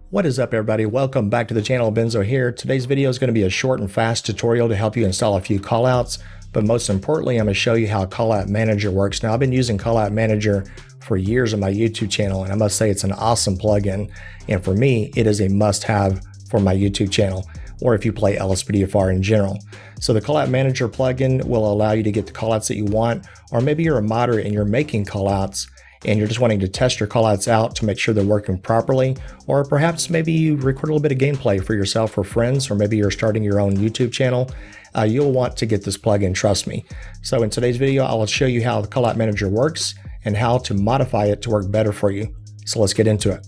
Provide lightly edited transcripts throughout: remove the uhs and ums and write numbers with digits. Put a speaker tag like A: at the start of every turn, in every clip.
A: What is up, everybody? Welcome back to the channel. Benzo here. Today's video is going to be a short and fast tutorial to help you install a few callouts, but most importantly, I'm going to show you how Callout Manager works. Now, I've been using Callout Manager for years on my YouTube channel, and I must say it's an awesome plugin, and for me, it is a must-have for my YouTube channel, or if you play LSPDFR in general. So the Callout Manager plugin will allow you to get the callouts that you want, or maybe you're a modder and you're making callouts, and you're just wanting to test your callouts out to make sure they're working properly, or perhaps maybe you record a little bit of gameplay for yourself or friends, or maybe you're starting your own YouTube channel, you'll want to get this plugin, trust me. So in today's video, I will show you how the Callout Manager works and how to modify it to work better for you. So let's get into it.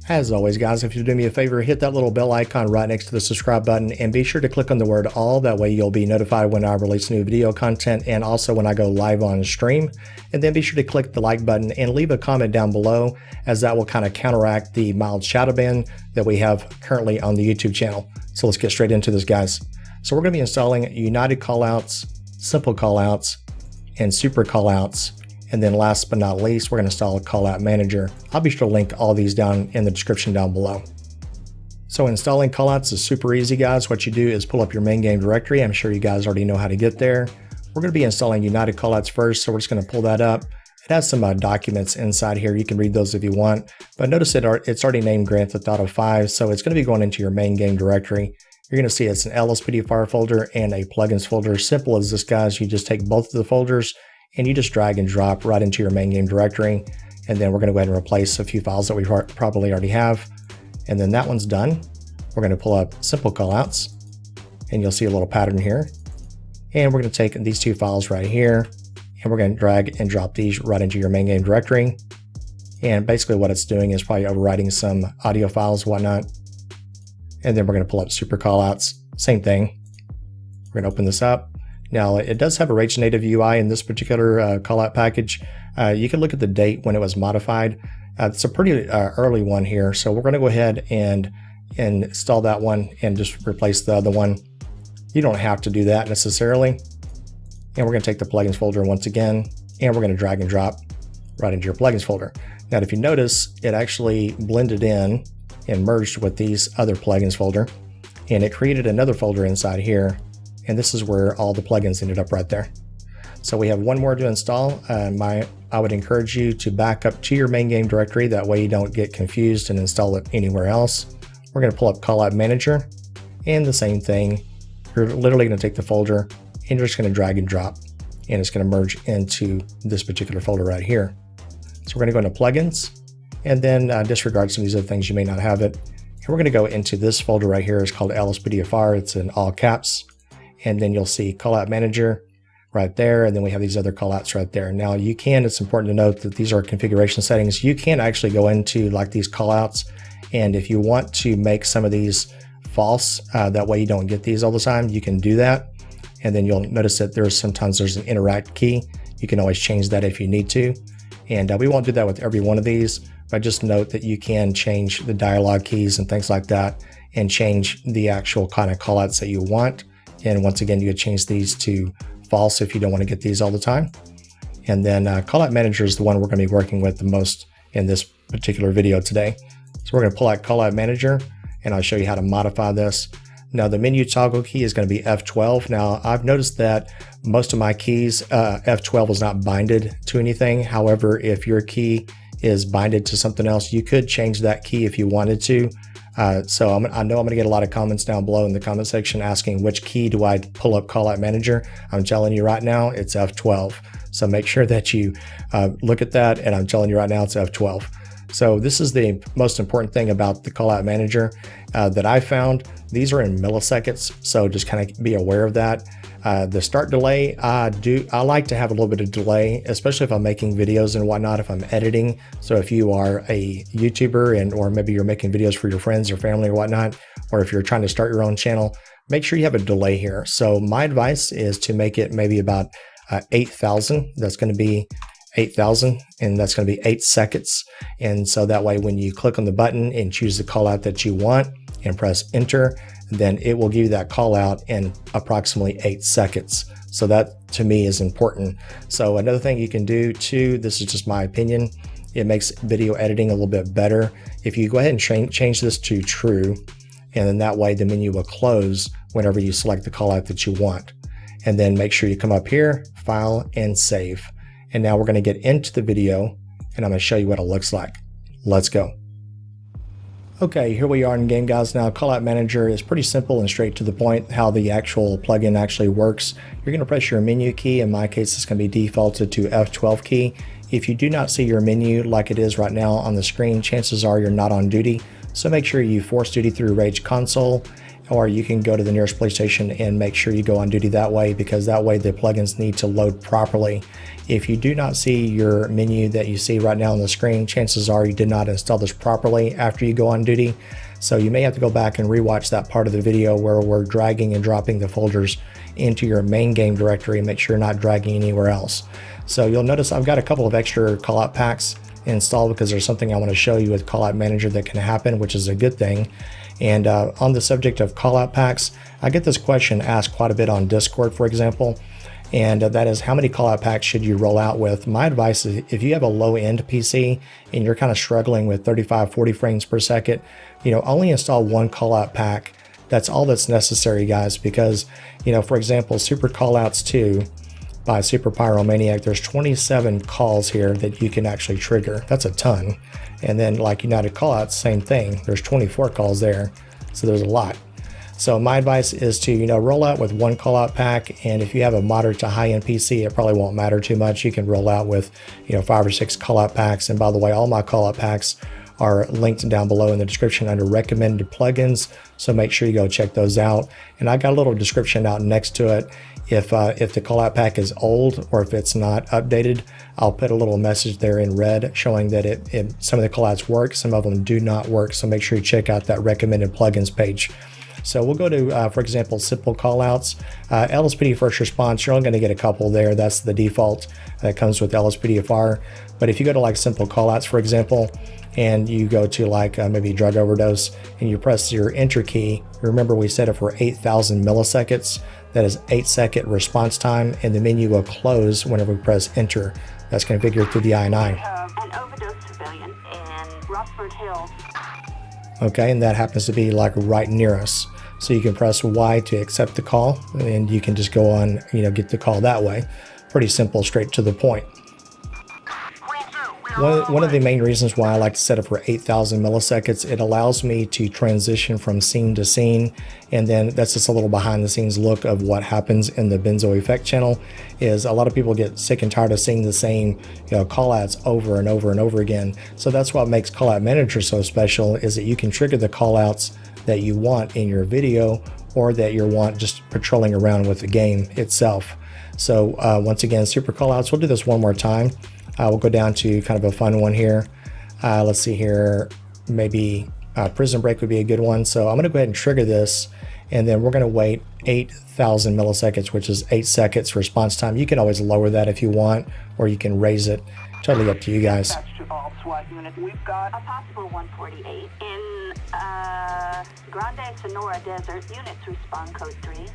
A: As always, guys, if you do me a favor, hit that little bell icon right next to the subscribe button and be sure to click on the word all. That way you'll be notified when I release new video content and also when I go live on stream. And then be sure to click the like button and leave a comment down below, as that will kind of counteract the mild shadow ban that we have currently on the YouTube channel. So let's get straight into this, guys. So we're going to be installing United Callouts, Simple Callouts, and Super Callouts. And then last but not least, we're going to install Callout Manager. I'll be sure to link all these down in the description down below. So installing callouts is super easy, guys. What you do is pull up your main game directory. I'm sure you guys already know how to get there. We're going to be installing United Callouts first, so we're just going to pull that up. It has some documents inside here. You can read those if you want, but notice it's already named Grand Theft Auto 5, so it's going to be going into your main game directory. You're going to see it's an LSPDFR folder and a plugins folder. Simple as this, guys. You just take both of the folders and you just drag and drop right into your main game directory. And then we're going to go ahead and replace a few files that we probably already have. And then that one's done. We're going to pull up Simple Callouts, and you'll see a little pattern here. And we're going to take these two files right here, and we're going to drag and drop these right into your main game directory. And basically what it's doing is probably overwriting some audio files, whatnot. And then we're going to pull up Super Callouts, same thing. We're going to open this up. Now, it does have a Rage native UI in this particular callout package. You can look at the date when it was modified. It's a pretty early one here, so we're going to go ahead and install that one and just replace the other one. You don't have to do that necessarily. And we're going to take the plugins folder once again, and we're going to drag and drop right into your plugins folder. Now, if you notice, it actually blended in and merged with these other plugins folder, and it created another folder inside here. And this is where all the plugins ended up right there. So we have one more to install. I would encourage you to back up to your main game directory. That way you don't get confused and install it anywhere else. We're going to pull up Callout Manager, and the same thing. You're literally going to take the folder and you're just going to drag and drop, and it's going to merge into this particular folder right here. So we're going to go into plugins, and then disregard some of these other things. You may not have it. And we're going to go into this folder right here. It's called LSPDFR. It's in all caps. And then you'll see Callout Manager right there, and then we have these other callouts right there. Now it's important to note that these are configuration settings. You can actually go into like these callouts, and if you want to make some of these false, that way you don't get these all the time, you can do that. And then you'll notice that sometimes there's an interact key. You can always change that if you need to. And we won't do that with every one of these, but just note that you can change the dialog keys and things like that, and change the actual kind of callouts that you want. And once again, you could change these to false if you don't want to get these all the time. And then Callout Manager is the one we're going to be working with the most in this particular video today. So we're going to pull out Callout Manager, and I'll show you how to modify this. Now, the menu toggle key is going to be F12. Now, I've noticed that most of my keys, F12 is not binded to anything. However, if your key is binded to something else, you could change that key if you wanted to. So I know I'm going to get a lot of comments down below in the comment section asking which key do I pull up Callout Manager. I'm telling you right now, it's F12. So make sure that you look at that, and I'm telling you right now, it's F12. So this is the most important thing about the Callout Manager that I found. These are in milliseconds, so just kind of be aware of that. The start delay, I like to have a little bit of delay, especially if I'm making videos and whatnot, if I'm editing. So if you are a YouTuber or maybe you're making videos for your friends or family or whatnot, or if you're trying to start your own channel, make sure you have a delay here. So my advice is to make it maybe about 8,000. That's going to be 8,000, and that's going to be 8 seconds. And so that way, when you click on the button and choose the call out that you want and press enter, then it will give you that call out in approximately 8 seconds. So that to me is important. So another thing you can do too, this is just my opinion, it makes video editing a little bit better. If you go ahead and change this to true, and then that way the menu will close whenever you select the callout that you want. And then make sure you come up here, file, and save. And now we're going to get into the video, and I'm going to show you what it looks like. Let's go. Okay, here we are in game, guys. Now, Callout Manager is pretty simple and straight to the point how the actual plugin actually works. You're going to press your menu key. In my case, it's going to be defaulted to F12 key. If you do not see your menu like it is right now on the screen, chances are you're not on duty. So make sure you force duty through Rage Console, or you can go to the nearest police station and make sure you go on duty that way, because that way the plugins need to load properly. If you do not see your menu that you see right now on the screen, chances are you did not install this properly after you go on duty. So you may have to go back and rewatch that part of the video where we're dragging and dropping the folders into your main game directory and make sure you're not dragging anywhere else. So you'll notice I've got a couple of extra callout packs installed because there's something I want to show you with Callout Manager that can happen, which is a good thing. And on the subject of callout packs, I get this question asked quite a bit on Discord, for example, and that is, how many callout packs should you roll out with? My advice is, if you have a low-end PC and you're kind of struggling with 35-40 frames per second, only install one callout pack. That's all that's necessary, guys, because, for example, Super Callouts 2 by Super Pyromaniac, there's 27 calls here that you can actually trigger. That's a ton. And then like United Callouts, same thing. There's 24 calls there, so there's a lot. So my advice is to, roll out with one callout pack, and if you have a moderate to high-end PC, it probably won't matter too much. You can roll out with, 5 or 6 callout packs. And by the way, all my callout packs are linked down below in the description under recommended plugins, so make sure you go check those out. And I got a little description out next to it. If the callout pack is old or if it's not updated, I'll put a little message there in red showing that some of the callouts work, some of them do not work. So make sure you check out that recommended plugins page. So we'll go to, for example, simple callouts. LSPD first response, you're only going to get a couple there. That's the default that comes with LSPDFR. But if you go to like simple callouts, for example, and you go to like maybe drug overdose and you press your enter key, remember we set it for 8,000 milliseconds. That is 8-second response time, and the menu will close whenever we press enter. That's configured through the INI.
B: An overdose civilian in Rockford Hills.
A: Okay, and that happens to be like right near us. So you can press Y to accept the call, and you can just go on, get the call that way. Pretty simple, straight to the point. One of the main reasons why I like to set it for 8,000 milliseconds, it allows me to transition from scene to scene, and then that's just a little behind the scenes look of what happens in the Benzo Effect channel. Is a lot of people get sick and tired of seeing the same callouts over and over and over again. So that's what makes Callout Manager so special, is that you can trigger the callouts that you want in your video or that you want just patrolling around with the game itself. So once again, super callouts, we'll do this one more time. We'll go down to kind of a fun one here. Let's see here, maybe Prison Break would be a good one. So I'm going to go ahead and trigger this, and then we're going to wait 8,000 milliseconds, which is 8 seconds response time. You can always lower that if you want, or you can raise it. Totally up to you guys.
B: To all SWAT units, we've got a possible 148 in Grande Sonora Desert. Units respond code 3.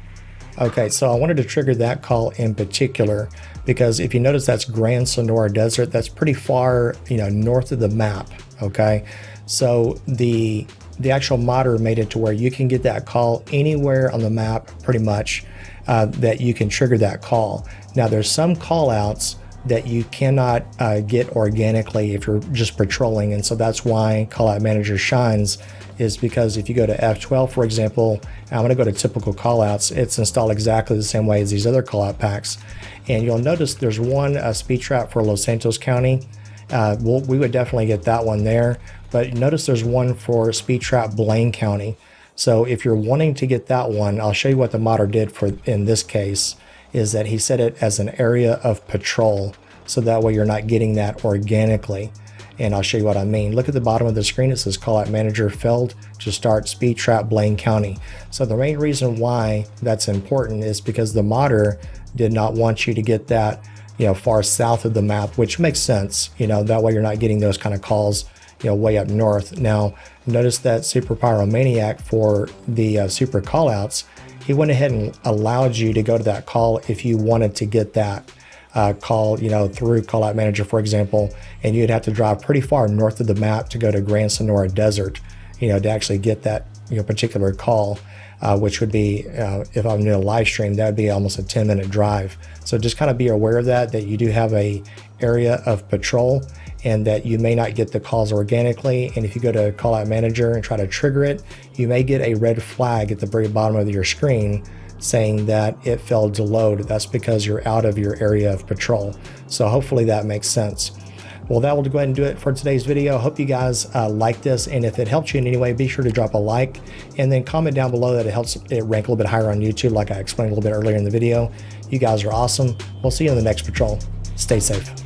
A: Okay, so I wanted to trigger that call in particular because if you notice, that's Grand Sonora Desert. That's pretty far, north of the map. Okay, so the actual modder made it to where you can get that call anywhere on the map, pretty much, that you can trigger that call. Now, there's some call outs that you cannot get organically if you're just patrolling, and so that's why Callout Manager shines, is because if you go to F12, for example, I'm going to go to typical callouts, it's installed exactly the same way as these other callout packs. And you'll notice there's one speed trap for Los Santos County. We would definitely get that one there, but notice there's one for speed trap Blaine County. So if you're wanting to get that one, I'll show you what the modder did for in this case, is that he set it as an area of patrol, so that way you're not getting that organically. And I'll show you what I mean. Look at the bottom of the screen. It says Callout Manager failed to start speed trap Blaine County. So the main reason why that's important is because the modder did not want you to get that, far south of the map, which makes sense. That way you're not getting those kind of calls, way up north. Now, notice that Super Pyromaniac for the super callouts, he went ahead and allowed you to go to that call if you wanted to get that call, through Callout Manager, for example, and you'd have to drive pretty far north of the map to go to Grand Sonora Desert, to actually get that particular call, which would be, if I'm doing a live stream, that would be almost a 10-minute drive. So just kind of be aware of that you do have a area of patrol and that you may not get the calls organically. And if you go to Callout Manager and try to trigger it, you may get a red flag at the very bottom of your screen saying that it failed to load. That's because you're out of your area of patrol. So hopefully that makes sense. Well, that will go ahead and do it for today's video. Hope you guys like this, and if it helped you in any way, be sure to drop a like and then comment down below that it helps it rank a little bit higher on YouTube, like I explained a little bit earlier in the video. You guys are awesome. We'll see you in the next patrol. Stay safe.